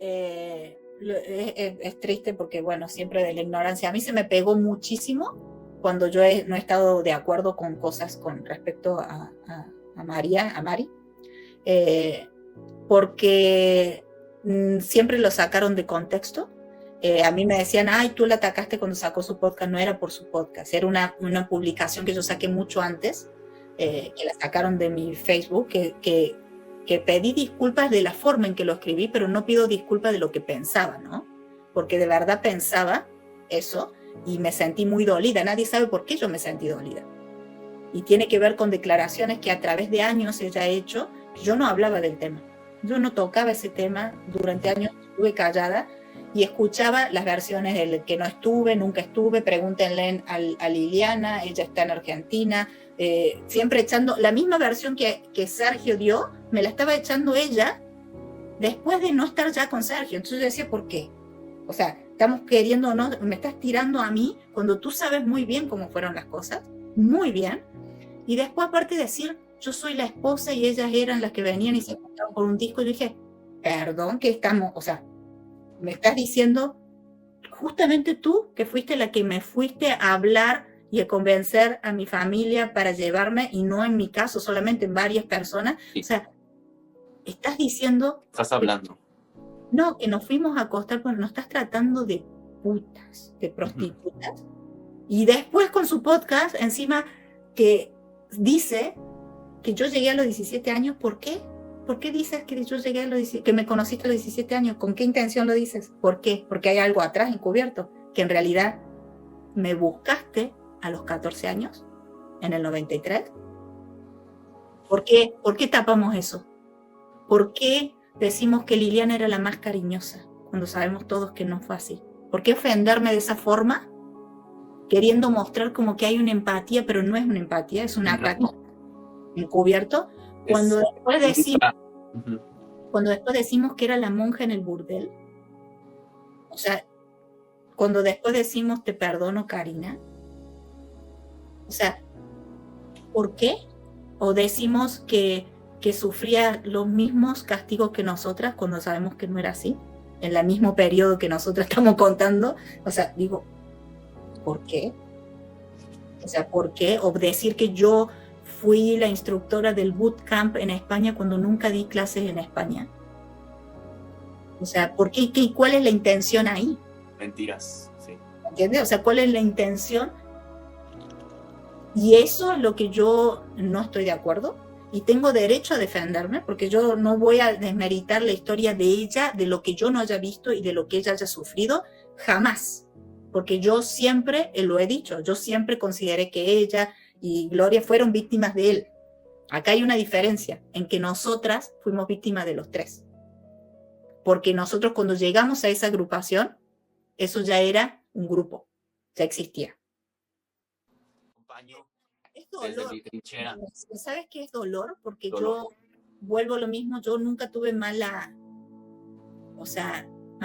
Es triste porque, bueno, siempre de la ignorancia. A mí se me pegó muchísimo cuando yo no he estado de acuerdo con cosas con respecto a Mari, eh, porque siempre lo sacaron de contexto. A mí me decían, ay, tú la atacaste cuando sacó su podcast. No era por su podcast, era una publicación que yo saqué mucho antes, que la sacaron de mi Facebook, que pedí disculpas de la forma en que lo escribí, pero no pido disculpas de lo que pensaba, ¿no? Porque de verdad pensaba eso y me sentí muy dolida. Nadie sabe por qué yo me sentí dolida. Y tiene que ver con declaraciones que a través de años ella ha hecho. Yo no hablaba del tema. Yo no tocaba ese tema. Durante años estuve callada y escuchaba las versiones del que no estuve, nunca estuve. Pregúntenle a Liliana, ella está en Argentina. Siempre echando la misma versión que Sergio dio, me la estaba echando ella después de no estar ya con Sergio. Entonces yo decía, ¿por qué? O sea, estamos queriendo, ¿no? Me estás tirando a mí cuando tú sabes muy bien cómo fueron las cosas, muy bien. Y después, aparte de decir, yo soy la esposa y ellas eran las que venían y se juntaban por un disco, yo dije, perdón, que estamos, o sea, me estás diciendo justamente tú, que fuiste la que me fuiste a hablar y a convencer a mi familia para llevarme, y no en mi caso, solamente en varias personas. Sí. O sea, estás diciendo... Estás hablando. No, que nos fuimos a acostar, porque nos estás tratando de putas, de prostitutas. Y después con su podcast, encima, que dice que yo llegué a los 17 años, ¿por qué? ¿Por qué dices que yo llegué a los 17, que me conociste a los 17 años? ¿Con qué intención lo dices? ¿Por qué? Porque hay algo atrás encubierto, que en realidad me buscaste a los 14 años, en el 93. ¿Por qué tapamos eso? ¿Por qué decimos que Liliana era la más cariñosa, cuando sabemos todos que no fue así? ¿Por qué ofenderme de esa forma, queriendo mostrar como que hay una empatía, pero no es una empatía, es un ataque encubierto? Cuando después decimos que era la monja en el burdel, o sea, cuando después decimos te perdono, Karina, o sea, ¿por qué? O decimos que sufría los mismos castigos que nosotras, cuando sabemos que no era así, en el mismo periodo que nosotras estamos contando. O sea, digo, ¿por qué? O sea, ¿por qué? O decir que yo fui la instructora del bootcamp en España cuando nunca di clases en España. O sea, ¿por qué? ¿Cuál es la intención ahí? Mentiras, sí. ¿Entiendes? O sea, ¿cuál es la intención? Y eso es lo que yo no estoy de acuerdo, y tengo derecho a defenderme, porque yo no voy a desmeritar la historia de ella, de lo que yo no haya visto y de lo que ella haya sufrido, jamás. Porque yo siempre, lo he dicho, yo siempre consideré que ella y Gloria fueron víctimas de él. Acá hay una diferencia en que nosotras fuimos víctimas de los tres. Porque nosotros, cuando llegamos a esa agrupación, eso ya era un grupo, ya existía. Es dolor. ¿Sabes qué es dolor? Porque yo vuelvo a lo mismo, yo nunca tuve mala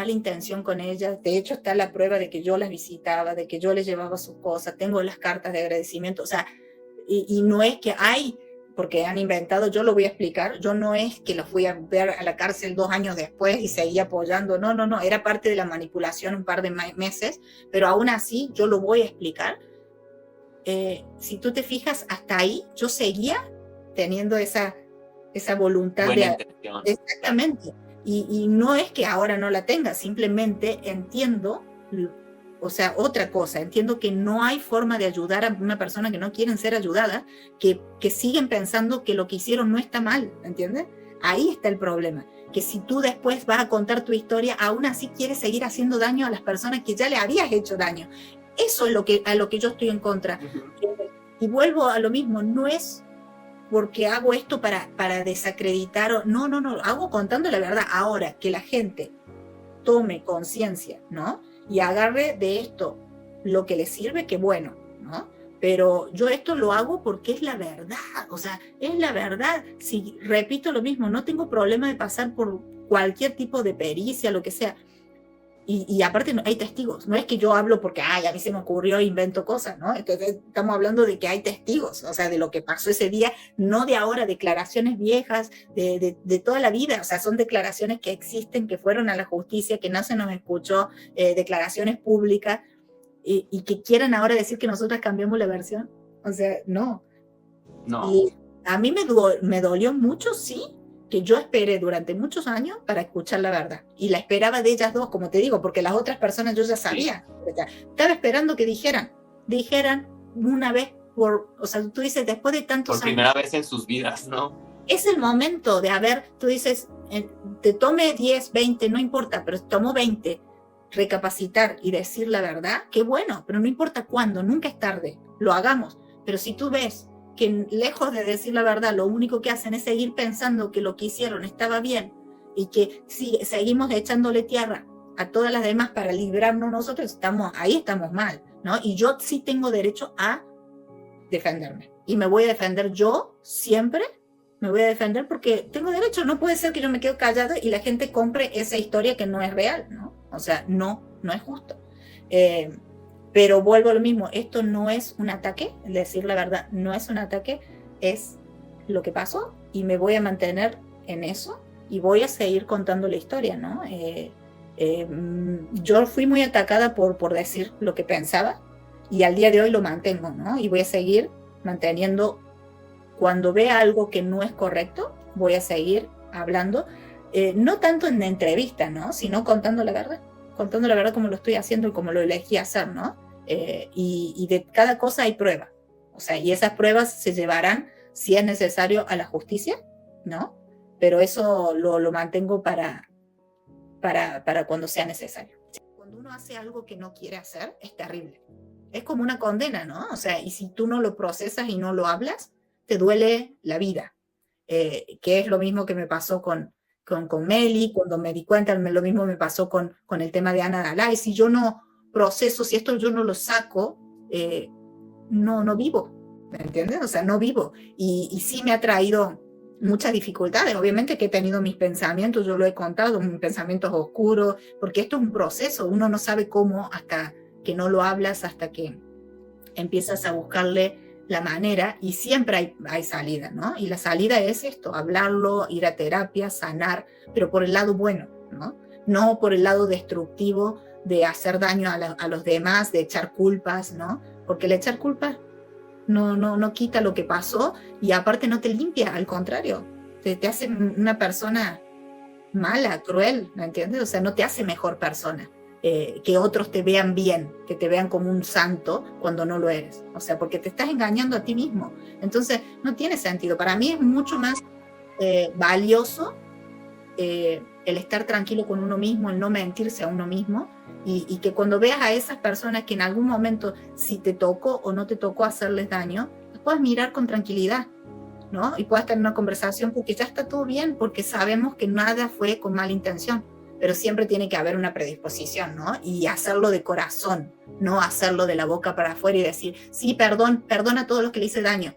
intención con ellas. De hecho, está la prueba de que yo las visitaba, de que yo les llevaba sus cosas, tengo las cartas de agradecimiento, o sea, y no es que hay, porque han inventado, yo lo voy a explicar, yo no es que los fui a ver a la cárcel 2 años después y seguía apoyando, no, era parte de la manipulación un par de meses, pero aún así yo lo voy a explicar. Si tú te fijas, hasta ahí yo seguía teniendo esa voluntad buena de... intención. Exactamente. Y no es que ahora no la tenga, simplemente entiendo, o sea, otra cosa, entiendo que no hay forma de ayudar a una persona que no quieren ser ayudada, que siguen pensando que lo que hicieron no está mal, ¿entiendes? Ahí está el problema, que si tú después vas a contar tu historia, aún así quieres seguir haciendo daño a las personas que ya le habías hecho daño. Eso es a lo que yo estoy en contra. Y vuelvo a lo mismo, no es porque hago esto para desacreditar, no, hago contando la verdad. Ahora, que la gente tome conciencia, ¿no? Y agarre de esto lo que le sirve, que bueno, ¿no? Pero yo esto lo hago porque es la verdad, o sea, es la verdad. Si repito lo mismo, no tengo problema de pasar por cualquier tipo de pericia, lo que sea. Y aparte hay testigos, no es que yo hablo porque, ay, a mí se me ocurrió e invento cosas, ¿no? Entonces estamos hablando de que hay testigos, o sea, de lo que pasó ese día, no de ahora, declaraciones viejas, de toda la vida, o sea, son declaraciones que existen, que fueron a la justicia, que no se nos escuchó, declaraciones públicas, y que quieran ahora decir que nosotras cambiamos la versión, o sea, no. No. Y a mí me dolió mucho, sí, que yo esperé durante muchos años para escuchar la verdad. Y la esperaba de ellas dos, como te digo, porque las otras personas yo ya sabía. Sí. Estaba esperando que dijeran una vez, o sea, tú dices, después de tantos años. Por primera vez en sus vidas, ¿no? Es el momento de tú dices, te tome 10, 20, no importa, pero tomó 20, recapacitar y decir la verdad, qué bueno, pero no importa cuándo, nunca es tarde, lo hagamos. Pero si tú ves que lejos de decir la verdad, lo único que hacen es seguir pensando que lo que hicieron estaba bien y que si seguimos echándole tierra a todas las demás para librarnos nosotros, ahí estamos mal, ¿no? Y yo sí tengo derecho a defenderme. Y me voy a defender yo siempre, me voy a defender porque tengo derecho. No puede ser que yo me quede callada y la gente compre esa historia que no es real, ¿no? O sea, no es justo. Pero vuelvo a lo mismo, esto no es un ataque, decir la verdad no es un ataque, es lo que pasó y me voy a mantener en eso y voy a seguir contando la historia, ¿no? Yo fui muy atacada por decir lo que pensaba y al día de hoy lo mantengo, ¿no? Y voy a seguir manteniendo, cuando vea algo que no es correcto, voy a seguir hablando, no tanto en entrevistas, ¿no? Sino contando la verdad como lo estoy haciendo y como lo elegí hacer, ¿no? Y de cada cosa hay prueba, o sea, y esas pruebas se llevarán, si es necesario, a la justicia, ¿no? Pero eso lo mantengo para cuando sea necesario. Cuando uno hace algo que no quiere hacer, es terrible. Es como una condena, ¿no? O sea, y si tú no lo procesas y no lo hablas, te duele la vida. Que es lo mismo que me pasó con Meli, cuando me di cuenta, lo mismo me pasó con el tema de Ana Dalai. Si yo no proceso, si esto yo no lo saco, no vivo, ¿me entiendes? O sea, no vivo. Y sí me ha traído muchas dificultades. Obviamente que he tenido mis pensamientos, yo lo he contado, mis pensamientos oscuros, porque esto es un proceso, uno no sabe cómo hasta que no lo hablas, hasta que empiezas a buscarle la manera, y siempre hay salida, ¿no? Y la salida es esto, hablarlo, ir a terapia, sanar, pero por el lado bueno, ¿no? No por el lado destructivo de hacer daño a los demás, de echar culpas, ¿no? Porque el echar culpas no quita lo que pasó y aparte no te limpia, al contrario, te hace una persona mala, cruel, ¿me entiendes? O sea, no te hace mejor persona. Que otros te vean bien, que te vean como un santo cuando no lo eres. O sea, porque te estás engañando a ti mismo. Entonces, no tiene sentido. Para mí es mucho más valioso el estar tranquilo con uno mismo, el no mentirse a uno mismo, y que cuando veas a esas personas que en algún momento, si te tocó o no te tocó hacerles daño, los puedas mirar con tranquilidad, ¿no? Y puedas tener una conversación porque ya está todo bien, porque sabemos que nada fue con mala intención. Pero siempre tiene que haber una predisposición, ¿no? Y hacerlo de corazón, no hacerlo de la boca para afuera y decir, sí, perdón a todos los que le hice daño.